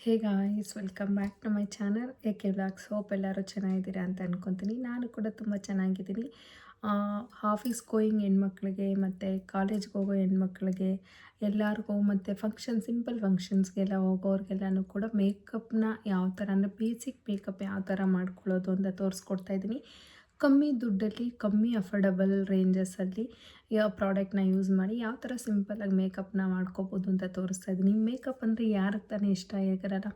Hey guys, welcome back to my channel AK vlogs. Hope ಎಲ್ಲರೂ ಚೆನ್ನಾಗಿದ್ದೀರಾ ಅಂತ ಅನ್ಕೊತೀನಿ. ನಾನು ಕೂಡ ತುಂಬ ಚೆನ್ನಾಗಿದ್ದೀನಿ. ಆಫೀಸ್ಗೆ ಗೋಯಿಂಗ್ ಹೆಣ್ಮಕ್ಳಿಗೆ ಮತ್ತು ಕಾಲೇಜ್ಗೆ ಹೋಗೋ ಹೆಣ್ಮಕ್ಳಿಗೆ ಎಲ್ಲರಿಗೂ ಮತ್ತು ಸಿಂಪಲ್ ಫಂಕ್ಷನ್ಸ್ಗೆಲ್ಲ ಹೋಗೋರಿಗೆಲ್ಲನೂ ಕೂಡ ಮೇಕಪ್ನ ಯಾವ ಥರ ಅಂದರೆ ಬೇಸಿಕ್ ಮೇಕಪ್ ಯಾವ ಥರ ಮಾಡ್ಕೊಳ್ಳೋದು ಅಂತ ತೋರಿಸ್ಕೊಡ್ತಾಯಿದ್ದೀನಿ. ಕಮ್ಮಿ ದುಡ್ಡಲ್ಲಿ ಕಮ್ಮಿ ಅಫೋರ್ಡಬಲ್ ರೇಂಜಸಲ್ಲಿ ಯಾವ ಪ್ರಾಡಕ್ಟ್ನ ಯೂಸ್ ಮಾಡಿ ಯಾವ ಥರ ಸಿಂಪಲ್ಲಾಗಿ ಮೇಕಪ್ನ ಮಾಡ್ಕೋಬೋದು ಅಂತ ತೋರಿಸ್ತಾ ಇದ್ದೀನಿ. ಮೇಕಪ್ ಅಂದರೆ ಯಾರಿಗೆ ತಾನೇ ಇಷ್ಟ ಆಗಿರಲ್ಲ.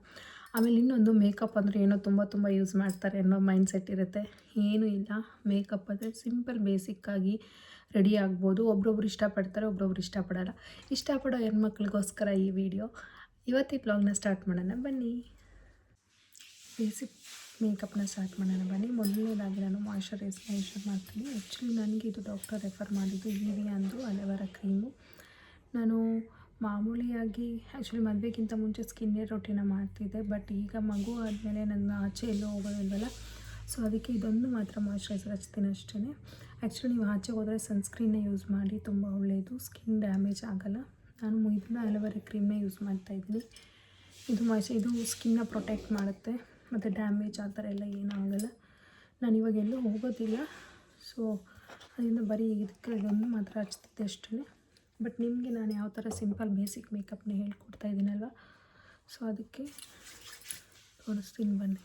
ಆಮೇಲೆ ಇನ್ನೊಂದು ಮೇಕಪ್ ಅಂದರೆ ಏನೋ ತುಂಬ ಯೂಸ್ ಮಾಡ್ತಾರೆ ಅನ್ನೋ ಮೈಂಡ್ಸೆಟ್ ಇರುತ್ತೆ. ಏನೂ ಇಲ್ಲ, ಮೇಕಪ್ ಅಂದರೆ ಸಿಂಪಲ್ ಬೇಸಿಕ್ಕಾಗಿ ರೆಡಿ ಆಗ್ಬೋದು. ಒಬ್ರೊಬ್ರು ಇಷ್ಟಪಡ್ತಾರೆ, ಒಬ್ರೊಬ್ರು ಇಷ್ಟಪಡಲ್ಲ. ಇಷ್ಟಪಡೋ ಹೆಣ್ಮಕ್ಳಿಗೋಸ್ಕರ ಈ ವಿಡಿಯೋ. ಇವತ್ತು ಈ ಬ್ಲಾಗ್ನ ಸ್ಟಾರ್ಟ್ ಮಾಡೋಣ ಬನ್ನಿ. ಬೇಸಿಕ್ ಮೇಕಪ್ನ ಸ್ಟಾರ್ಟ್ ಮಾಡೋಣ ಬನ್ನಿ. ಮೊದಲನೇದಾಗಿ ನಾನು ಮಾಯ್ಶ್ಚರೈಸ್ನ ಯೂಸ್ ಮಾಡ್ತೀನಿ. ಆ್ಯಕ್ಚುಲಿ ನನಗೆ ಇದು ಡಾಕ್ಟರ್ ರೆಫರ್ ಮಾಡಿದ್ದು ಅಂದು ಅಲೆವರ ಕ್ರೀಮು. ನಾನು ಮಾಮೂಲಿಯಾಗಿ ಆ್ಯಕ್ಚುಲಿ ಮದುವೆಗಿಂತ ಮುಂಚೆ ಸ್ಕಿನ್ ಕೇರ್ ರೊಟೀನ ಮಾಡ್ತಿದ್ದೆ. ಬಟ್ ಈಗ ಮಗು ಆದಮೇಲೆ ನನ್ನ ಆಚೆ ಎಲ್ಲೂ ಹೋಗೋದಿಲ್ವಲ್ಲ, ಸೊ ಅದಕ್ಕೆ ಇದೊಂದು ಮಾತ್ರ ಮಾಯ್ಶ್ಚರೈಸರ್ ಹಚ್ತೀನಿ ಅಷ್ಟೇ. ಆ್ಯಕ್ಚುಲಿ ನೀವು ಆಚೆಗೆ ಹೋದರೆ ಸನ್ಸ್ಕ್ರೀನ್ನೇ ಯೂಸ್ ಮಾಡಿ, ತುಂಬ ಒಳ್ಳೆಯದು, ಸ್ಕಿನ್ ಡ್ಯಾಮೇಜ್ ಆಗೋಲ್ಲ. ನಾನು ಇದನ್ನ ಅಲೆವರ ಕ್ರೀಮ್ನೇ ಯೂಸ್ ಮಾಡ್ತಾಯಿದ್ದೀನಿ. ಇದು ಸ್ಕಿನ್ನ ಪ್ರೊಟೆಕ್ಟ್ ಮಾಡುತ್ತೆ ಮತ್ತು ಡ್ಯಾಮೇಜ್ ಆ ಥರ ಎಲ್ಲ ಏನೂ ಆಗೋಲ್ಲ. ನಾನು ಇವಾಗ ಎಲ್ಲೂ ಹೋಗೋದಿಲ್ಲ, ಸೊ ಅದರಿಂದ ಬರೀ ಇದೊಂದು ಮಾತ್ರ ಹಚ್ತಿದ್ದೆ ಅಷ್ಟೇ. ಬಟ್ ನಿಮಗೆ ನಾನು ಯಾವ ಥರ ಸಿಂಪಲ್ ಬೇಸಿಕ್ ಮೇಕಪ್ನ ಹೇಳ್ಕೊಡ್ತಾ ಇದ್ದೀನಲ್ವ, ಸೊ ಅದಕ್ಕೆ ತೋರಿಸ್ತೀನಿ ಬನ್ನಿ.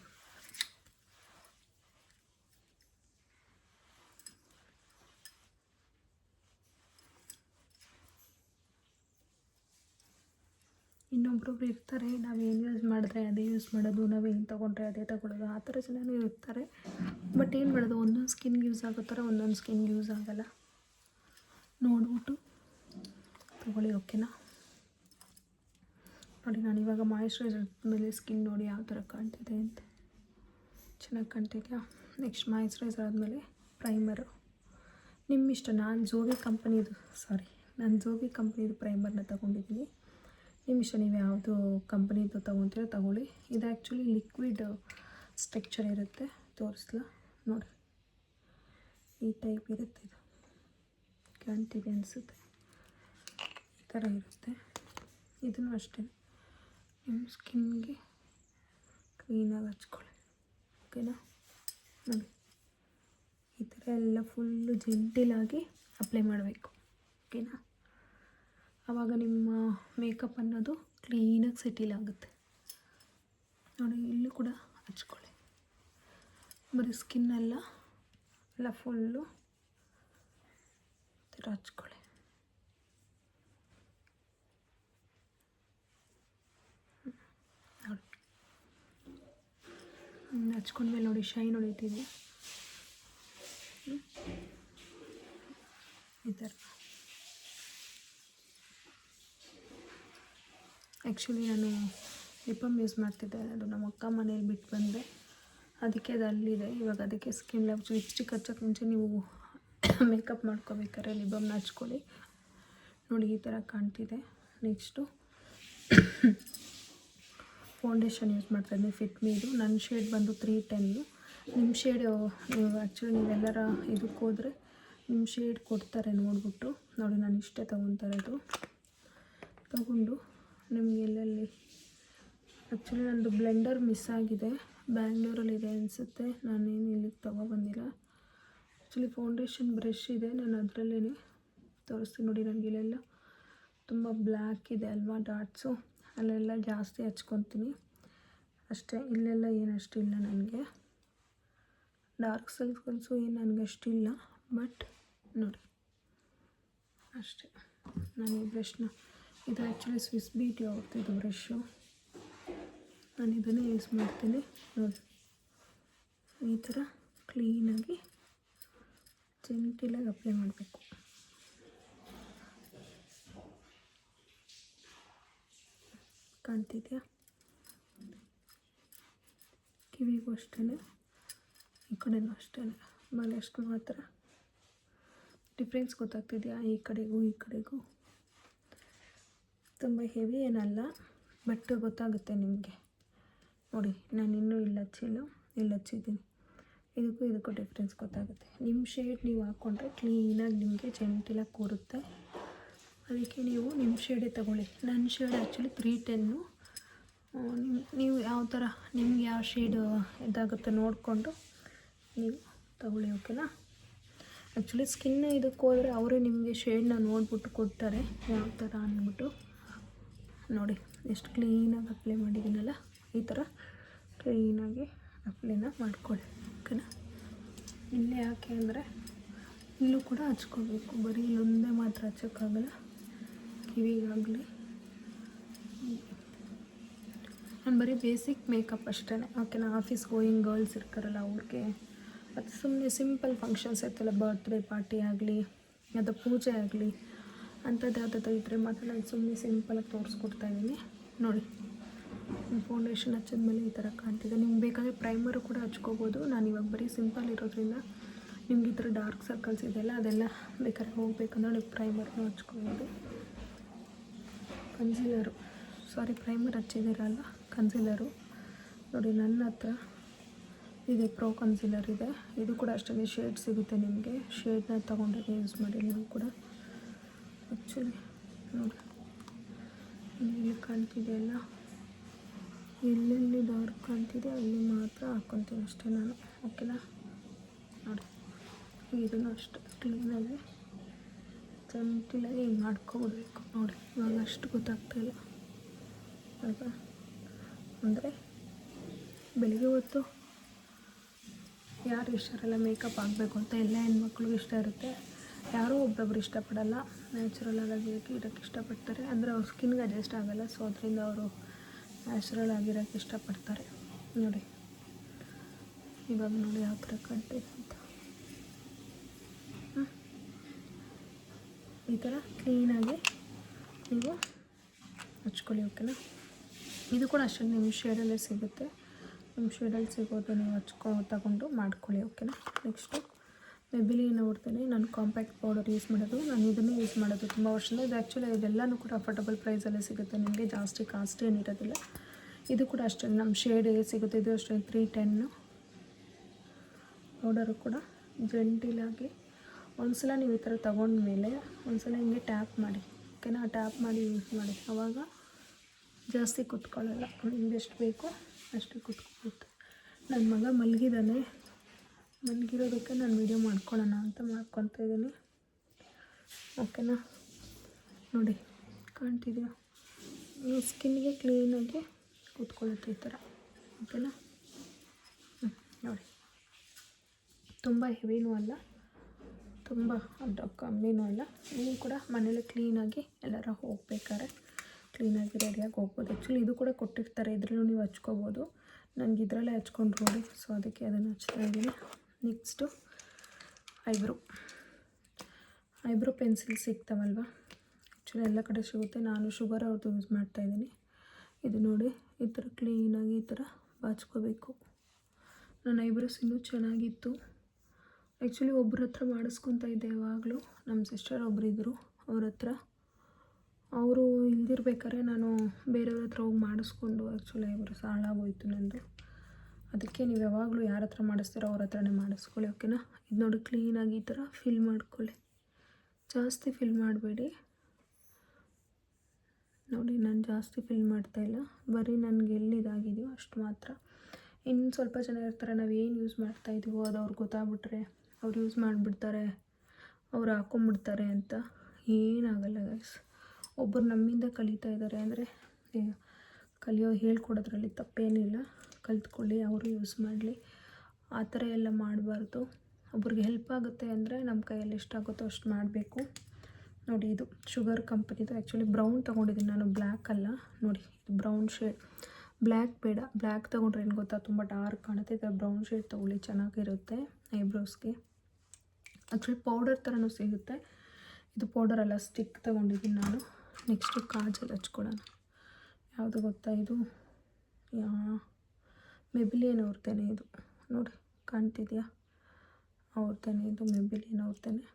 ಇನ್ನೊಬ್ರೊಬ್ರು ಇರ್ತಾರೆ, ನಾವೇನು ಯೂಸ್ ಮಾಡಿದ್ರೆ ಅದೇ ಯೂಸ್ ಮಾಡೋದು, ನಾವೇನು ತೊಗೊಂಡ್ರೆ ಅದೇ ತೊಗೊಳ್ಳೋದು, ಆ ಥರ ಜನನೂ ಇರ್ತಾರೆ. ಬಟ್ ಏನು ಮಾಡೋದು, ಒಂದೊಂದು ಸ್ಕಿನ್ಗೆ ಯೂಸ್ ಆಗೋ ಥರ ಒಂದೊಂದು ಸ್ಕಿನ್ಗೆ ಯೂಸ್ ಆಗೋಲ್ಲ. ನೋಡ್ಬಿಟ್ಟು ತೊಗೊಳ್ಳಿ, ಓಕೆನಾ? ನೋಡಿ, ನಾನು ಇವಾಗ ಮಾಯ್ಶ್ಚರೈಸರ್ ಮೇಲೆ ಸ್ಕಿನ್ ನೋಡಿ ಯಾವ ಥರ ಕಾಣ್ತಿದೆ ಅಂತ. ಚೆನ್ನಾಗಿ ಕಾಣ್ತಿದೆಯಾ? ನೆಕ್ಸ್ಟ್ ಮಾಯ್ಶ್ಚರೈಸರ್ ಆದಮೇಲೆ ಪ್ರೈಮರು. ನಿಮ್ಮಿಷ್ಟ. ನಾನು ಜೋಗಿ ಕಂಪ್ನಿದು ಪ್ರೈಮರ್ನ ತೊಗೊಂಡಿದ್ದೀನಿ. ನಿಮ್ಮಿಷ್ಟ, ನೀವು ಯಾವುದು ಕಂಪ್ನಿದು ತೊಗೊತೀರೋ ತೊಗೊಳ್ಳಿ. ಇದು ಆ್ಯಕ್ಚುಲಿ ಲಿಕ್ವಿಡ್ ಸ್ಟ್ರಕ್ಚರ್ ಇರುತ್ತೆ. ತೋರಿಸ್ಲಾ ನೋಡಿ, ಈ ಟೈಪ್ ಇರುತ್ತೆ. ಇದು ಕಾಣ್ತಿದೆ ಅನಿಸುತ್ತೆ, ಈ ಥರ ಇರುತ್ತೆ. ಇದನ್ನು ಅಷ್ಟೇ ನಿಮ್ಮ ಸ್ಕಿನ್ಗೆ ಕ್ಲೀನಾಗಿ ಹಚ್ಕೊಳ್ಳಿ, ಓಕೆನಾ? ನೋಡಿ, ಈ ಥರ ಎಲ್ಲ ಫುಲ್ಲು ಜೆಂಟಿಲಾಗಿ ಅಪ್ಲೈ ಮಾಡಬೇಕು, ಓಕೆನಾ? ಆವಾಗ ನಿಮ್ಮ ಮೇಕಪ್ ಅನ್ನೋದು ಕ್ಲೀನಾಗಿ ಸೆಟಿಲ್ ಆಗುತ್ತೆ. ನೋಡಿ, ಇಲ್ಲೂ ಕೂಡ ಹಚ್ಕೊಳ್ಳಿ. ಬರೀ ಸ್ಕಿನ್ನೆಲ್ಲ ಫುಲ್ಲು ಈ ಥರ ಹಚ್ಕೊಳ್ಳಿ. ನೋಡಿ, ಹಚ್ಕೊಂಡ್ಮೇಲೆ ನೋಡಿ ಶೈನ್ ಹೊಡಿತಿದೆ ಈ ಥರ. ಆ್ಯಕ್ಚುಲಿ ನಾನು ಲಿಪಮ್ ಯೂಸ್ ಮಾಡ್ತಿದ್ದೆ, ಅದು ನಮ್ಮ ಅಕ್ಕ ಮನೇಲಿ ಬಿಟ್ಟು ಬಂದೆ, ಅದಕ್ಕೆ ಅದು ಅಲ್ಲಿದೆ ಇವಾಗ. ಅದಕ್ಕೆ ಸ್ಕಿನ್ ಲಿಪ್ಸ್ಟಿಕ್ ಹಚ್ಚೋಕ್ಕೆ ಮುಂಚೆ ನೀವು ಮೇಕಪ್ ಮಾಡ್ಕೋಬೇಕಾದ್ರೆ ಲಿಪಮ್ನ ಹಚ್ಕೊಳ್ಳಿ. ನೋಡಿ, ಈ ಥರ ಕಾಣ್ತಿದೆ. ನೆಕ್ಸ್ಟು ಫೌಂಡೇಶನ್ ಯೂಸ್ ಮಾಡ್ತಾಯಿದ್ದೀನಿ, ಫಿಟ್ಮಿದು. ನನ್ನ ಶೇಡ್ ಬಂದು 310. ನಿಮ್ಮ ಶೇಡ್ ನೀವೆಲ್ಲರ ಇದಕ್ಕೆ ಹೋದರೆ ನಿಮ್ಮ ಶೇಡ್ ಕೊಡ್ತಾರೆ ನೋಡಿಬಿಟ್ಟು. ನೋಡಿ, ನಾನು ಇಷ್ಟೇ ತೊಗೊತಾ ಇರೋದು. ತಗೊಂಡು ನಿಮಗೆ ಎಲ್ಲೆಲ್ಲಿ ಆ್ಯಕ್ಚುಲಿ ನನ್ನದು ಬ್ಲೆಂಡರ್ ಮಿಸ್ ಆಗಿದೆ, ಬ್ಯಾಂಗ್ಳೂರಲ್ಲಿದೆ ಅನಿಸುತ್ತೆ, ನಾನೇನು ಇಲ್ಲಿಗೆ ತೊಗೊಬಂದಿಲ್ಲ. ಆ್ಯಕ್ಚುಲಿ ಫೌಂಡೇಶನ್ ಬ್ರಷ್ ಇದೆ, ನಾನು ಅದರಲ್ಲೇ ತೋರಿಸ್ತೀನಿ. ನೋಡಿ, ನನಗೆ ಇಲ್ಲೆಲ್ಲ ತುಂಬ ಬ್ಲ್ಯಾಕ್ ಇದೆ ಅಲ್ವಾ ಡಾಟ್ಸು, ಅಲ್ಲೆಲ್ಲ ಜಾಸ್ತಿ ಹಚ್ಕೊತೀನಿ ಅಷ್ಟೇ. ಇಲ್ಲೆಲ್ಲ ಏನು ಅಷ್ಟಿಲ್ಲ ನನಗೆ, ಡಾರ್ಕ್ ಸರ್ಕಲ್ಸು ಏನು ನನಗೆ ಅಷ್ಟಿಲ್ಲ. ಬಟ್ ನೋಡಿ ಅಷ್ಟೇ. ನಾನು ಈ ಬ್ರಷ್ನ, ಇದು ಆ್ಯಕ್ಚುಲಿ ಸ್ವಿಸ್ ಬ್ಯೂಟಿ ಅವ್ರದ್ದು ಬ್ರಷ್ಷು, ನಾನು ಇದನ್ನೇ ಯೂಸ್ ಮಾಡ್ತೀನಿ. ನೋಡಿ, ಈ ಥರ ಕ್ಲೀನಾಗಿ ಜೆಂಟಿಲಾಗಿ ಅಪ್ಲೈ ಮಾಡಬೇಕು. ಕಾಣ್ತಿದೆಯಾ? ಕಿವಿಗೂ ಅಷ್ಟೇ, ಈ ಕಡೆನೂ ಅಷ್ಟೇ, ಆಮೇಲೆ ಅಷ್ಟು ಮಾತ್ರ. ಡಿಫ್ರೆನ್ಸ್ ಗೊತ್ತಾಗ್ತಿದೆಯಾ? ಈ ಕಡೆಗೂ ತುಂಬ ಹೆವಿ ಏನಲ್ಲ, ಬಟ್ ಗೊತ್ತಾಗುತ್ತೆ ನಿಮಗೆ. ನೋಡಿ, ನಾನು ಇನ್ನೂ ಇಲ್ಲಿ ಹಚ್ಚಿದ್ದೀನಿ. ಇದಕ್ಕೂ ಡಿಫ್ರೆನ್ಸ್ ಗೊತ್ತಾಗುತ್ತೆ. ನಿಮ್ಮ ಶೇಡ್ ನೀವು ಹಾಕ್ಕೊಂಡ್ರೆ ಕ್ಲೀನಾಗಿ ನಿಮಗೆ ಜೆಂಟಿಲಾಗಿ ಕೂರುತ್ತೆ. ಅದಕ್ಕೆ ನೀವು ನಿಮ್ಮ ಶೇಡೇ ತೊಗೊಳ್ಳಿ. ನನ್ನ ಶೇಡ್ ಆ್ಯಕ್ಚುಲಿ 310. ನೀವು ಯಾವ ಥರ ನಿಮ್ಗೆ ಯಾವ ಶೇಡು ಇದಾಗುತ್ತೆ ನೋಡಿಕೊಂಡು ನೀವು ತಗೊಳ್ಳಿ, ಓಕೆನಾ. ಆ್ಯಕ್ಚುಲಿ ಸ್ಕಿನ್ ಇದಕ್ಕೆ ಹೋದರೆ ಅವರೇ ನಿಮಗೆ ಶೇಡನ್ನ ನೋಡಿಬಿಟ್ಟು ಕೊಡ್ತಾರೆ ಯಾವ ಥರ ಅಂದ್ಬಿಟ್ಟು. ನೋಡಿ ಎಷ್ಟು ಕ್ಲೀನಾಗಿ ಅಪ್ಲೈ ಮಾಡಿದ್ದೀನಲ್ಲ, ಈ ಥರ ಕ್ಲೀನಾಗಿ ಅಪ್ಲೈನ ಮಾಡ್ಕೊಳ್ಳಿ, ಓಕೆನಾ. ಇಲ್ಲೇ ಯಾಕೆ ಅಂದರೆ ಇಲ್ಲೂ ಕೂಡ ಹಚ್ಕೋಬೇಕು, ಬರೀ ಇಲ್ಲೊಂದೇ ಮಾತ್ರ ಹಚ್ಚೋಕ್ಕಾಗಲ್ಲ, ಕಿವಿಗಾಗಲಿ. ನಾನು ಬರೀ ಬೇಸಿಕ್ ಮೇಕಪ್ ಅಷ್ಟೇ, ಓಕೆನಾ. ಆಫೀಸ್ ಗೋಯಿಂಗ್ ಗರ್ಲ್ಸ್ ಇರ್ತಾರಲ್ಲ ಅವ್ರಿಗೆ, ಮತ್ತು ಸುಮ್ಮನೆ ಸಿಂಪಲ್ ಫಂಕ್ಷನ್ಸ್ ಇರ್ತಲ್ಲ, ಬರ್ತ್ಡೇ ಪಾರ್ಟಿ ಆಗಲಿ ಅಥವಾ ಪೂಜೆ ಆಗಲಿ ಅಂಥದ್ದು ಯಾವುದಾದ್ರು ಇದ್ದರೆ ಮಾತ್ರ ನಾನು ಸುಮ್ಮನೆ ಸಿಂಪಲಾಗಿ ತೋರಿಸ್ಕೊಡ್ತಾಯಿದ್ದೀನಿ. ನೋಡಿ ಫೌಂಡೇಶನ್ ಹಚ್ಚಿದ್ಮೇಲೆ ಈ ಥರ ಕಾಣ್ತಿದೆ. ನಿಮ್ಗೆ ಬೇಕಾದರೆ ಪ್ರೈಮರು ಕೂಡ ಹಚ್ಕೋಬೋದು. ನಾನು ಇವಾಗ ಬರೀ ಸಿಂಪಲ್ ಇರೋದ್ರಿಂದ ನಿಮ್ಗೆ ಈ ಥರ ಡಾರ್ಕ್ ಸರ್ಕಲ್ಸ್ ಇದೆಯಲ್ಲ, ಅದೆಲ್ಲ ಬೇಕಾದ್ರೆ ಹೋಗ್ಬೇಕಂದ್ರೆ ನೀವು ಪ್ರೈಮರ್ನೂ ಹಚ್ಕೋಬೋದು. ಕನ್ಸೀಲರು, ಸಾರಿ ಪ್ರೈಮರ್ ಹಚ್ಚಿದ್ದೀರಲ್ಲ, ಕನ್ಸೀಲರು ನೋಡಿ ನನ್ನ ಹತ್ರ ಇದೆ, ಪ್ರೋ ಕನ್ಸೀಲರ್ ಇದೆ. ಇದು ಕೂಡ ಅಷ್ಟೇ ಶೇಡ್ ಸಿಗುತ್ತೆ ನಿಮಗೆ, ಶೇಡ್ನ ತೊಗೊಂಡ್ರೆ ಯೂಸ್ ಮಾಡಿ ನೀವು ಕೂಡ. ಆ್ಯಕ್ಚುಲಿ ನೋಡಿ ಇಲ್ಲಿ ಕಾಣ್ತಿದೆಯಲ್ಲ, ಎಲ್ಲೆಲ್ಲಿ ಡಾರ್ಕ್ ಕಾಣ್ತಿದೆ ಅಲ್ಲಿ ಮಾತ್ರ ಹಾಕ್ಕೊತೀನಿ ಅಷ್ಟೇ ನಾನು, ಓಕೆನಾ. ನೋಡಿ ಇದನ್ನು ಅಷ್ಟು ಕ್ಲೀನಾಗಿ ಜಂಟಿಲಾಗಿ ಹಿಂಗೆ ಮಾಡ್ಕೊಬಿಡ್ಬೇಕು. ನೋಡಿ ಇವಾಗ ಅಷ್ಟು ಗೊತ್ತಾಗ್ತಾಯಿಲ್ಲ ಅಲ್ವಾ. ಅಂದರೆ ಬೆಳಿಗ್ಗೆ ಹೊತ್ತು ಯಾರು ಇಷ್ಟ ಇರಲ್ಲ ಮೇಕಪ್ ಆಗಬೇಕು ಅಂತ, ಎಲ್ಲ ಹೆಣ್ಮಕ್ಳಿಗೂ ಇಷ್ಟ ಇರುತ್ತೆ. ಯಾರೋ ಒಬ್ಬೊಬ್ರು ಇಷ್ಟಪಡಲ್ಲ, ನ್ಯಾಚುರಲ್ ಆಗಿರೋಕ್ಕೆ ಇರೋಕ್ಕೆ ಇಷ್ಟಪಡ್ತಾರೆ. ಅಂದರೆ ಅವ್ರ ಸ್ಕಿನ್ಗೆ ಅಡ್ಜಸ್ಟ್ ಆಗೋಲ್ಲ, ಸೊ ಅದರಿಂದ ಅವರು ನ್ಯಾಚುರಲ್ ಆಗಿರೋಕ್ಕೆ ಇಷ್ಟಪಡ್ತಾರೆ. ನೋಡಿ ಇವಾಗ ನೋಡಿ ಯಾವ ಥರ ಕಾಣ್ತಿದೆ ಅಂತ. ಈ ಥರ ಕ್ಲೀನಾಗಿ ನೀವು ಹಚ್ಕೊಳ್ಳಿ, ಓಕೆನಾ. ಇದು ಕೂಡ ಅಷ್ಟೇ ನಿಮ್ಮ ಶೇಡಲ್ಲೇ ಸಿಗುತ್ತೆ, ನಿಮ್ಮ ಶೇಡಲ್ಲಿ ಸಿಗೋದು ನೀವು ತಗೊಂಡು ಮಾಡ್ಕೊಳ್ಳಿ, ಓಕೆನಾ. ನೆಕ್ಸ್ಟು ಮೆಬಿಲಿನ್ ಅವ್ರದ್ದೇ ನಾನು ಕಾಂಪ್ಯಾಕ್ಟ್ ಪೌಡರ್ ಯೂಸ್ ಮಾಡೋದು. ನಾನು ಇದನ್ನೇ ಯೂಸ್ ಮಾಡೋದು ತುಂಬ ವರ್ಷದಿಂದ. ಇದು ಆ್ಯಕ್ಚುಲಿ ಇದೆಲ್ಲನೂ ಕೂಡ ಅಫೋರ್ಡಬಲ್ ಪ್ರೈಸಲ್ಲೇ ಸಿಗುತ್ತೆ ನಿಮಗೆ, ಜಾಸ್ತಿ ಕಾಸ್ಟ್ ಏನಿರೋದಿಲ್ಲ. ಇದು ಕೂಡ ಅಷ್ಟೇ ನಮ್ಮ ಶೇಡ್ ಸಿಗುತ್ತೆ, ಇದು ಅಷ್ಟೇ 310 ಪೌಡರು ಕೂಡ. ಜೆಂಟಿಲಾಗಿ ಒಂದ್ಸಲ ನೀವು ಈ ಥರ ತೊಗೊಂಡ್ಮೇಲೆ ಒಂದ್ಸಲ ಹಿಂಗೆ ಟ್ಯಾಪ್ ಮಾಡಿ, ಓಕೆನಾ. ಟ್ಯಾಪ್ ಮಾಡಿ ಯೂಸ್ ಮಾಡಿ, ಆವಾಗ ಜಾಸ್ತಿ ಕುತ್ಕೊಳ್ಳಲ್ಲ, ನಿಮ್ಗೆ ಎಷ್ಟು ಬೇಕೋ ಅಷ್ಟು ಕುತ್ಕೊಳ್ಳುತ್ತೆ. ನನ್ನ ಮಗ ಮಲಗಿದ್ದಾನೆ, ಮಲಗಿರೋದಕ್ಕೆ ನಾನು ವೀಡಿಯೋ ಮಾಡ್ಕೊಳ್ಳೋಣ ಅಂತ ಮಾಡ್ಕೊತಾ ಇದ್ದೀನಿ, ಓಕೆನಾ. ನೋಡಿ ಕಾಣ್ತಿದೆಯಾ, ಸ್ಕಿನ್ಗೆ ಕ್ಲೀನಾಗಿ ಕೂತ್ಕೊಳ್ಳುತ್ತೆ ಈ ಥರ, ಓಕೆನಾ. ನೋಡಿ ತುಂಬ ಹೆವಿನೂ ಅಲ್ಲ, ತುಂಬ ಕಮ್ಮಿನೂ ಅಲ್ಲ. ನೀವು ಕೂಡ ಮನೇಲಿ ಕ್ಲೀನಾಗಿ ಎಲ್ಲರ ಹೋಗ್ಬೇಕಾದ್ರೆ ಕ್ಲೀನಾಗಿ ರೆಡಿಯಾಗಿ ಹೋಗ್ಬೋದು. ಆ್ಯಕ್ಚುಲಿ ಇದು ಕೂಡ ಕೊಟ್ಟಿರ್ತಾರೆ, ಇದರಲ್ಲೂ ನೀವು ಹಚ್ಕೋಬೋದು. ನನಗೆ ಇದರಲ್ಲೇ ಹಚ್ಕೊಂಡು ನೋಡಿ, ಸೊ ಅದಕ್ಕೆ ಅದನ್ನು ಹಚ್ತಾ ಇದ್ದೀನಿ. ನೆಕ್ಸ್ಟು ಐಬ್ರೋ ಪೆನ್ಸಿಲ್ ಸಿಗ್ತಾವಲ್ವ, ಆ್ಯಕ್ಚುಲಿ ಎಲ್ಲ ಕಡೆ ಸಿಗುತ್ತೆ. ನಾನು ಶುಗರ್ ಅವ್ರದ್ದು ಯೂಸ್ ಮಾಡ್ತಾಯಿದ್ದೀನಿ. ಇದು ನೋಡಿ ಈ ಥರ ಕ್ಲೀನಾಗಿ ಈ ಥರ ಬಾಚ್ಕೋಬೇಕು. ನನ್ನ ಐಬ್ರೋಸ್ ಇನ್ನೂ ಚೆನ್ನಾಗಿತ್ತು. ಆ್ಯಕ್ಚುಲಿ ಒಬ್ಬರ ಹತ್ರ ಮಾಡಿಸ್ಕೊತಾ ಇದ್ದೆ ಯಾವಾಗಲೂ, ನಮ್ಮ ಸಿಸ್ಟರ್ ಒಬ್ಬರಿದ್ದರು, ಅವ್ರ ಹತ್ರ. ಅವರು ಇಲ್ದಿರ್ಬೇಕಾದ್ರೆ ನಾನು ಬೇರೆಯವ್ರ ಹತ್ರ ಹೋಗಿ ಮಾಡಿಸ್ಕೊಂಡು ಆ್ಯಕ್ಚುಲಿ ಐಬ್ರೋಸ್ ಹಾಳಾಗೋಯ್ತು ನಂದು. ಅದಕ್ಕೆ ನೀವು ಯಾವಾಗಲೂ ಯಾರ ಹತ್ರ ಮಾಡಿಸ್ತೀರೋ ಅವ್ರ ಹತ್ರನೇ ಮಾಡಿಸ್ಕೊಳ್ಳಿ, ಓಕೆನಾ. ಇದು ನೋಡಿ ಕ್ಲೀನಾಗಿ ಈ ಥರ ಫಿಲ್ ಮಾಡ್ಕೊಳ್ಳಿ, ಜಾಸ್ತಿ ಫಿಲ್ ಮಾಡಬೇಡಿ. ನೋಡಿ ನಾನು ಜಾಸ್ತಿ ಫಿಲ್ ಮಾಡ್ತಾಯಿಲ್ಲ, ಬರೀ ನನಗೆ ಎಲ್ಲಿದಾಗಿದೆಯೋ ಅಷ್ಟು ಮಾತ್ರ. ಇನ್ನು ಸ್ವಲ್ಪ ಜನ ಇರ್ತಾರೆ, ನಾವು ಏನು ಯೂಸ್ ಮಾಡ್ತಾಯಿದ್ದೀವೋ ಅದು ಅವ್ರಿಗೆ ಗೊತ್ತಾಗ್ಬಿಟ್ರೆ ಅವ್ರು ಯೂಸ್ ಮಾಡಿಬಿಡ್ತಾರೆ, ಅವ್ರು ಹಾಕ್ಕೊಂಬಿಡ್ತಾರೆ ಅಂತ. ಏನಾಗಲ್ಲ ಗೈಸ್, ಒಬ್ಬರು ನಮ್ಮಿಂದ ಕಲಿತಾ ಇದ್ದಾರೆ ಅಂದರೆ ಹೇಳ್ಕೊಡೋದ್ರಲ್ಲಿ ತಪ್ಪೇನಿಲ್ಲ, ಕಲಿತ್ಕೊಳ್ಳಿ, ಅವರು ಯೂಸ್ ಮಾಡಲಿ. ಆ ಥರ ಎಲ್ಲ ಮಾಡಬಾರ್ದು. ಒಬ್ರಿಗೆ ಹೆಲ್ಪ್ ಆಗುತ್ತೆ ಅಂದರೆ ನಮ್ಮ ಕೈಯಲ್ಲಿ ಎಷ್ಟಾಗುತ್ತೋ ಅಷ್ಟು ಮಾಡಬೇಕು. ನೋಡಿ ಇದು ಶುಗರ್ ಕಂಪನಿದು, ಆ್ಯಕ್ಚುಲಿ ಬ್ರೌನ್ ತೊಗೊಂಡಿದ್ದೀನಿ ನಾನು, ಬ್ಲ್ಯಾಕ್ ಅಲ್ಲ. ನೋಡಿ ಇದು ಬ್ರೌನ್ ಶೇಡ್, ಬ್ಲ್ಯಾಕ್ ಬೇಡ, ಬ್ಲ್ಯಾಕ್ ತೊಗೊಂಡ್ರೆ ಏನು ಗೊತ್ತಾ ತುಂಬ ಡಾರ್ಕ್ ಕಾಣುತ್ತೆ. ಇದು ಬ್ರೌನ್ ಶೇಡ್ ತೊಗೊಳ್ಳಿ, ಚೆನ್ನಾಗಿರುತ್ತೆ ಐಬ್ರೋಸ್ಗೆ. ಆ್ಯಕ್ಚುಲಿ ಪೌಡರ್ ಥರನೂ ಸಿಗುತ್ತೆ, ಇದು ಪೌಡರ್ ಅಲ್ಲ, ಸ್ಟಿಕ್ ತೊಗೊಂಡಿದ್ದೀನಿ ನಾನು. ನೆಕ್ಸ್ಟು ಕಾಜಲ್ ಹಚ್ಕೊಳ್ಳೋಣ. ಯಾವುದು ಗೊತ್ತಾ, ಇದು ಮೆಬಿಲಿನ್ ಅವ್ರದ್ದೇನೆ ಇದು, ನೋಡಿ ಕಾಣ್ತಿದೆಯಾ, ಅವ್ರದ್ದೇನೆ ಇದು, ಮೆಬಿಲಿನ್ ಅವ್ರದ್ದೇನೆ.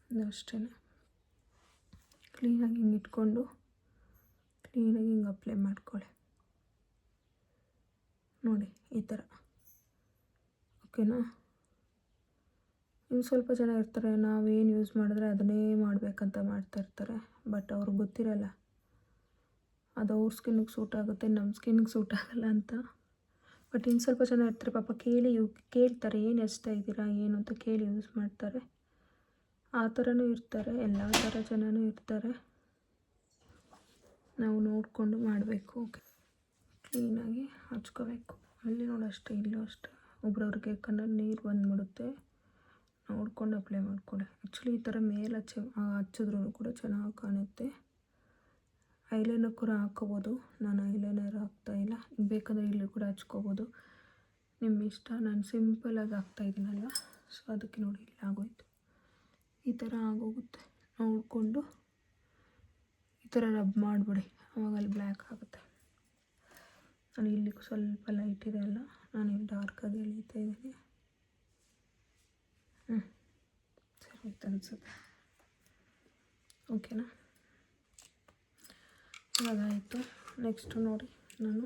ಇದು ಅಷ್ಟೇ, ಕ್ಲೀನಾಗಿ ಹಿಂಗೆ ಇಟ್ಕೊಂಡು ಕ್ಲೀನಾಗಿ ಹಿಂಗೆ ಅಪ್ಲೈ ಮಾಡ್ಕೊಳ್ಳಿ. ನೋಡಿ ಈ ಥರ, ಓಕೆನಾ. ಇನ್ನು ಸ್ವಲ್ಪ ಜನ ಇರ್ತಾರೆ, ನಾವೇನು ಯೂಸ್ ಮಾಡಿದ್ರೆ ಅದನ್ನೇ ಮಾಡಬೇಕಂತ ಮಾಡ್ತಾಯಿರ್ತಾರೆ, ಬಟ್ ಅವ್ರಿಗೆ ಗೊತ್ತಿರಲ್ಲ ಅದು ಅವ್ರ ಸ್ಕಿನ್ನಿಗೆ ಸೂಟ್ ಆಗುತ್ತೆ, ನಮ್ಮ ಸ್ಕಿನ್ನಿಗೆ ಸೂಟ್ ಆಗಲ್ಲ ಅಂತ. ಬಟ್ ಇನ್ನು ಸ್ವಲ್ಪ ಜನ ಇರ್ತಾರೆ ಪಾಪ, ಕೇಳ್ತಾರೆ ಏನು ಹಚ್ತಾ ಇದ್ದೀರಾ ಏನು ಅಂತ ಕೇಳಿ ಯೂಸ್ ಮಾಡ್ತಾರೆ. ಆ ಥರನೂ ಇರ್ತಾರೆ, ಎಲ್ಲ ಥರ ಜನನೂ ಇರ್ತಾರೆ. ನಾವು ನೋಡಿಕೊಂಡು ಮಾಡಬೇಕು. ಕ್ಲೀನಾಗಿ ಹಚ್ಕೋಬೇಕು. ಅಲ್ಲಿ ನೋಡು ಅಷ್ಟೇ, ಇಲ್ಲೂ ಅಷ್ಟೇ. ಒಬ್ರವ್ರಿಗೆ ಕಣ್ಣಲ್ಲಿ ನೀರು ಬಂದುಬಿಡುತ್ತೆ, ನೋಡ್ಕೊಂಡು ಅಪ್ಲೈ ಮಾಡ್ಕೊಳ್ಳಿ. ಆ್ಯಕ್ಚುಲಿ ಈ ಥರ ಮೇಲೆ ಹಚ್ಚಿದ್ರೂ ಕೂಡ ಚೆನ್ನಾಗಿ ಕಾಣುತ್ತೆ. ಐಲೈನರ್ ಕೂಡ ಹಾಕ್ಕೋಬೋದು. ನಾನು ಐಲೈನರ್ ಹಾಕ್ತಾಯಿಲ್ಲ, ಬೇಕಂದರೆ ಇಲ್ಲಿ ಕೂಡ ಹಚ್ಕೋಬೋದು, ನಿಮ್ಮ ಇಷ್ಟ. ನಾನು ಸಿಂಪಲಾಗಿ ಹಾಕ್ತಾಯಿದ್ದೀನಲ್ಲ, ಸೊ ಅದಕ್ಕೆ ನೋಡಿ ಇಲ್ಲಿ ಆಗೋಯ್ತು. ಈ ಥರ ಆಗೋಗುತ್ತೆ. ನೋಡಿಕೊಂಡು ಈ ಥರ ರಬ್ ಮಾಡಿಬಿಡಿ, ಆವಾಗ ಅಲ್ಲಿ ಬ್ಲ್ಯಾಕ್ ಆಗುತ್ತೆ. ನಾನು ಇಲ್ಲಿ ಸ್ವಲ್ಪ ಲೈಟ್ ಇದೆ ಅಲ್ಲ, ನಾನು ಇಲ್ಲಿ ಡಾರ್ಕಾಗಿ ಎಳೀತಾ ಇದ್ದೀನಿ. ಸರಿ ಆಯ್ತು ಅನಿಸುತ್ತೆ. ಓಕೆನಾ? ಇವಾಗ ಆಯಿತು. ನೆಕ್ಸ್ಟು ನೋಡಿ, ನಾನು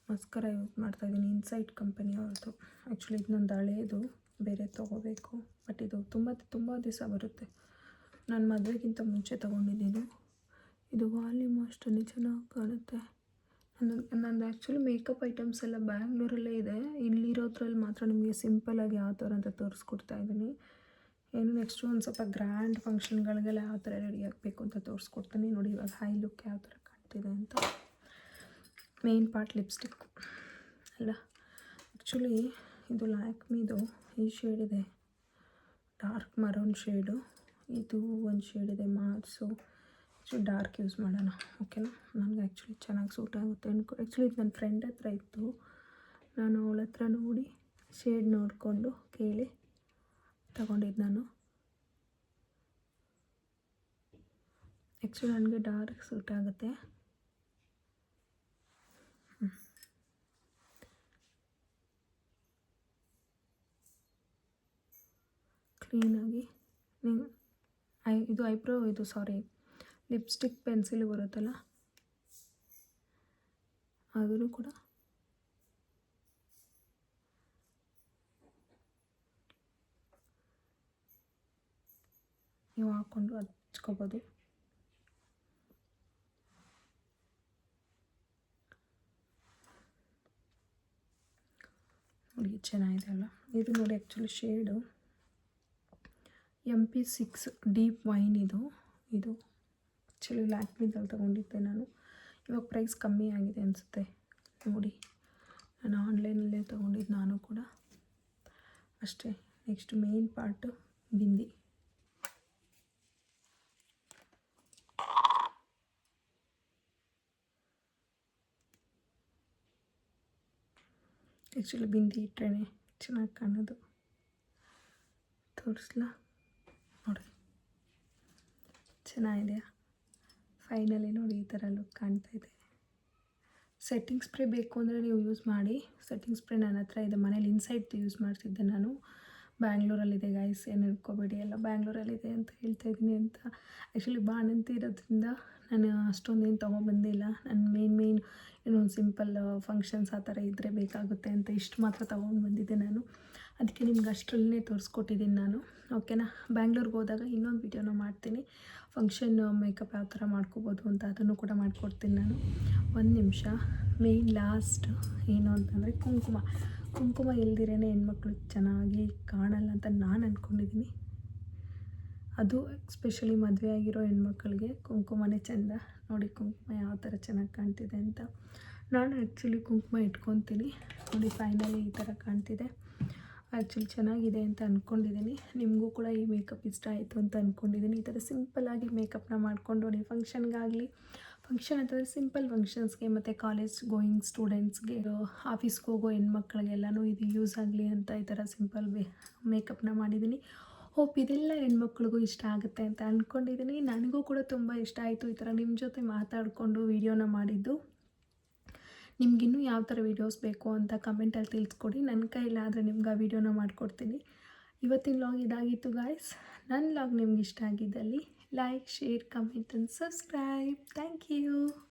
ಮಸ್ಕರ ಯೂಸ್ ಮಾಡ್ತಾಯಿದ್ದೀನಿ, ಇನ್ಸೈಟ್ ಕಂಪನಿ ಅವ್ರದ್ದು. ಆ್ಯಕ್ಚುಲಿ ಇದು ನಂದು ಹಳೇದು, ಬೇರೆ ತೊಗೋಬೇಕು. ಬಟ್ ಇದು ತುಂಬ ದಿವಸ ಬರುತ್ತೆ. ನಾನು ಮದುವೆಗಿಂತ ಮುಂಚೆ ತೊಗೊಂಡಿದ್ದೀನಿ. ಇದು ವಾಲ್ಯೂಮ್ ಅಷ್ಟೇ ಚೆನ್ನಾಗಿ ಕಾಣುತ್ತೆ. ನಂದು ಆ್ಯಕ್ಚುಲಿ ಮೇಕಪ್ ಐಟಮ್ಸ್ ಎಲ್ಲ ಬ್ಯಾಂಗ್ಳೂರಲ್ಲೇ ಇದೆ. ಇಲ್ಲಿರೋದ್ರಲ್ಲಿ ಮಾತ್ರ ನಿಮಗೆ ಸಿಂಪಲಾಗಿ ಯಾವ ಥರ ಅಂತ ತೋರಿಸ್ಕೊಡ್ತಾ ಇದ್ದೀನಿ. ಏನು ನೆಕ್ಸ್ಟು ಒಂದು ಸ್ವಲ್ಪ ಗ್ರ್ಯಾಂಡ್ ಫಂಕ್ಷನ್ಗಳಿಗೆಲ್ಲ ಯಾವ ಥರ ರೆಡಿ ಆಗಬೇಕು ಅಂತ ತೋರಿಸ್ಕೊಡ್ತೀನಿ. ನೋಡಿ ಇವಾಗ ಹೈ ಲುಕ್ ಯಾವ ಥರ ಕಾಣ್ತಿದೆ ಅಂತ. ಮೇನ್ ಪಾರ್ಟ್ ಲಿಪ್ಸ್ಟಿಕ್ ಅಲ್ಲ, ಆ್ಯಕ್ಚುಲಿ ಇದು ಲ್ಯಾಕ್ಮಿದು ಈ ಶೇಡ್ ಇದೆ, ಡಾರ್ಕ್ ಮರೂನ್ ಶೇಡು. ಇದು ಒಂದು ಶೇಡ್ ಇದೆ ಮಾರ್ಸು. ಡಾರ್ಕ್ ಯೂಸ್ ಮಾಡೋಣ, ಓಕೆನಾ? ನನಗೆ ಆ್ಯಕ್ಚುಲಿ ಚೆನ್ನಾಗಿ ಸೂಟ್ ಆಗುತ್ತೆ ಆ್ಯಕ್ಚುಲಿ ಇದು ನನ್ನ ಫ್ರೆಂಡ್ ಹತ್ರ ಇತ್ತು. ನಾನು ಅವಳ ಹತ್ರ ನೋಡಿ ಶೇಡ್ ನೋಡಿಕೊಂಡು ಕೇಳಿ ತಗೊಂಡಿದ್ದು ನಾನು. ಆ್ಯಕ್ಚುಲಿ ನನಗೆ ಡಾರ್ಕ್ ಸೂಟ್ ಆಗುತ್ತೆ. ಕ್ಲೀನಾಗಿ ನೀವು ಇದು ಲಿಪ್ಸ್ಟಿಕ್ ಪೆನ್ಸಿಲ್ ಬರುತ್ತಲ್ಲ, ಅದನ್ನು ಕೂಡ ನೀವು ಹಾಕ್ಕೊಂಡು ಹಚ್ಕೋಬೋದು. ನೋಡಿ ಚೆನ್ನಾಗಿದೆ ಅಲ್ಲ. ಇದು ನೋಡಿ actually shade MP6 deep wine. ಇದು ಆ್ಯಕ್ಚುಲಿ ಲ್ಯಾಕ್ಮಿದಲ್ಲಿ ತೊಗೊಂಡಿದ್ದೆ ನಾನು. ಇವಾಗ ಪ್ರೈಸ್ ಕಮ್ಮಿ ಆಗಿದೆ ಅನಿಸುತ್ತೆ. ನೋಡಿ, ನಾನು ಆನ್ಲೈನಲ್ಲೇ ತೊಗೊಂಡಿದ್ದು ನಾನು ಕೂಡ ಅಷ್ಟೇ. Next main part bindi. Actually bindi ಇಟ್ಟರೆ ಚೆನ್ನಾಗಿ ಕಾಣೋದು. ತೋರಿಸ್ಲಾ? ನೋಡಿ ಚೆನ್ನಾಗಿದೆಯಾ? ಫೈನಲಿ ನೋಡಿ ಈ ಥರ ಲುಕ್ ಕಾಣ್ತಾಯಿದೆ. ಸೆಟ್ಟಿಂಗ್ ಸ್ಪ್ರೇ ಬೇಕು ಅಂದರೆ ನೀವು ಯೂಸ್ ಮಾಡಿ. ಸೆಟ್ಟಿಂಗ್ ಸ್ಪ್ರೇ ನನ್ನ ಹತ್ರ ಇದೆ, ಮನೇಲಿ ಇನ್ಸೈಟ್ ಯೂಸ್ ಮಾಡ್ತಿದ್ದೆ ನಾನು. ಬ್ಯಾಂಗ್ಳೂರಲ್ಲಿದೆ ಗೈಸ್, ಏನು ಹೇಳ್ಕೊಬೇಡಿ, ಎಲ್ಲ ಬ್ಯಾಂಗ್ಳೂರಲ್ಲಿದೆ ಅಂತ ಹೇಳ್ತಾಯಿದ್ದೀನಿ ಅಂತ. ಆ್ಯಕ್ಚುಲಿ ಬಾಣಂತಿ ಇರೋದ್ರಿಂದ ನಾನು ಅಷ್ಟೊಂದೇನು ತೊಗೊಬಂದಿಲ್ಲ. ನಾನು ಮೇನ್ ಏನೋ ಒಂದು ಸಿಂಪಲ್ ಫಂಕ್ಷನ್ಸ್ ಆ ಥರ ಇದ್ದರೆ ಬೇಕಾಗುತ್ತೆ ಅಂತ ಇಷ್ಟು ಮಾತ್ರ ತೊಗೊಂಡು ಬಂದಿದ್ದೆ ನಾನು. ಅದಕ್ಕೆ ನಿಮ್ಗೆ ಅಷ್ಟರಲ್ಲೇ ತೋರಿಸ್ಕೊಟ್ಟಿದ್ದೀನಿ ನಾನು, ಓಕೆನಾ? ಬ್ಯಾಂಗ್ಳೂರ್ಗೆ ಹೋದಾಗ ಇನ್ನೊಂದು ವೀಡಿಯೋನ ಮಾಡ್ತೀನಿ, ಫಂಕ್ಷನ್ ಮೇಕಪ್ ಯಾವ ಥರ ಮಾಡ್ಕೋಬೋದು ಅಂತ, ಅದನ್ನು ಕೂಡ ಮಾಡಿಕೊಡ್ತೀನಿ ನಾನು. ಒಂದು ನಿಮಿಷ. ಮೇನ್ ಲಾಸ್ಟ್ ಏನು ಅಂತಂದರೆ ಕುಂಕುಮ ಇಲ್ದಿರೇ ಹೆಣ್ಮಕ್ಳು ಚೆನ್ನಾಗಿ ಕಾಣಲ್ಲ ಅಂತ ನಾನು ಅಂದ್ಕೊಂಡಿದ್ದೀನಿ. ಅದು ಎಸ್ಪೆಷಲಿ ಮದುವೆ ಆಗಿರೋ ಹೆಣ್ಮಕ್ಳಿಗೆ ಕುಂಕುಮನೇ ಚೆಂದ. ನೋಡಿ ಕುಂಕುಮ ಯಾವ ಥರ ಚೆನ್ನಾಗಿ ಕಾಣ್ತಿದೆ ಅಂತ. ನಾನು ಆ್ಯಕ್ಚುಲಿ ಕುಂಕುಮ ಇಟ್ಕೊತೀನಿ. ನೋಡಿ ಫೈನಲಿ ಈ ಥರ ಕಾಣ್ತಿದೆ. ಆ್ಯಕ್ಚುಲಿ ಚೆನ್ನಾಗಿದೆ ಅಂತ ಅಂದ್ಕೊಂಡಿದ್ದೀನಿ. ನಿಮಗೂ ಕೂಡ ಈ ಮೇಕಪ್ ಇಷ್ಟ ಆಯಿತು ಅಂತ ಅಂದ್ಕೊಂಡಿದ್ದೀನಿ. ಈ ಥರ ಸಿಂಪಲ್ಲಾಗಿ ಮೇಕಪ್ನ ಮಾಡ್ಕೊಂಡು ನೀವು ಫಂಕ್ಷನ್ ಅಂತಂದರೆ ಸಿಂಪಲ್ ಫಂಕ್ಷನ್ಸ್ಗೆ ಮತ್ತು ಕಾಲೇಜ್ ಗೋಯಿಂಗ್ ಸ್ಟೂಡೆಂಟ್ಸ್ಗೆ, ಆಫೀಸ್ಗೆ ಹೋಗೋ ಹೆಣ್ಮಕ್ಳಿಗೆಲ್ಲನೂ ಇದು ಯೂಸ್ ಆಗಲಿ ಅಂತ ಈ ಥರ ಸಿಂಪಲ್ ಮೇಕಪ್ನ ಮಾಡಿದ್ದೀನಿ. ಹೋಪ್ ಇದೆಲ್ಲ ಹೆಣ್ಮಕ್ಳಿಗೂ ಇಷ್ಟ ಆಗುತ್ತೆ ಅಂತ ಅಂದ್ಕೊಂಡಿದ್ದೀನಿ. ನನಗೂ ಕೂಡ ತುಂಬ ಇಷ್ಟ ಆಯಿತು ಈ ಥರ ನಿಮ್ಮ ಜೊತೆ ಮಾತಾಡಿಕೊಂಡು ವೀಡಿಯೋನ ಮಾಡಿದ್ದು. ನಿಮಗಿನ್ನೂ ಯಾವ ಥರ ವೀಡಿಯೋಸ್ ಬೇಕು ಅಂತ ಕಮೆಂಟಲ್ಲಿ ತಿಳಿಸ್ಕೊಡಿ. ನನ್ನ ಕೈಲಾದರೆ ನಿಮ್ಗೆ ಆ ವೀಡಿಯೋನ ಮಾಡಿಕೊಡ್ತೀನಿ. ಇವತ್ತಿನ ಲಾಗ್ ಇದಾಗಿತ್ತು ಗಾಯ್ಸ್. ನನ್ನ ಲಾಗ್ ನಿಮ್ಗೆ ಇಷ್ಟ ಆಗಿದ್ದಲ್ಲಿ like, share, comment and subscribe. Thank you.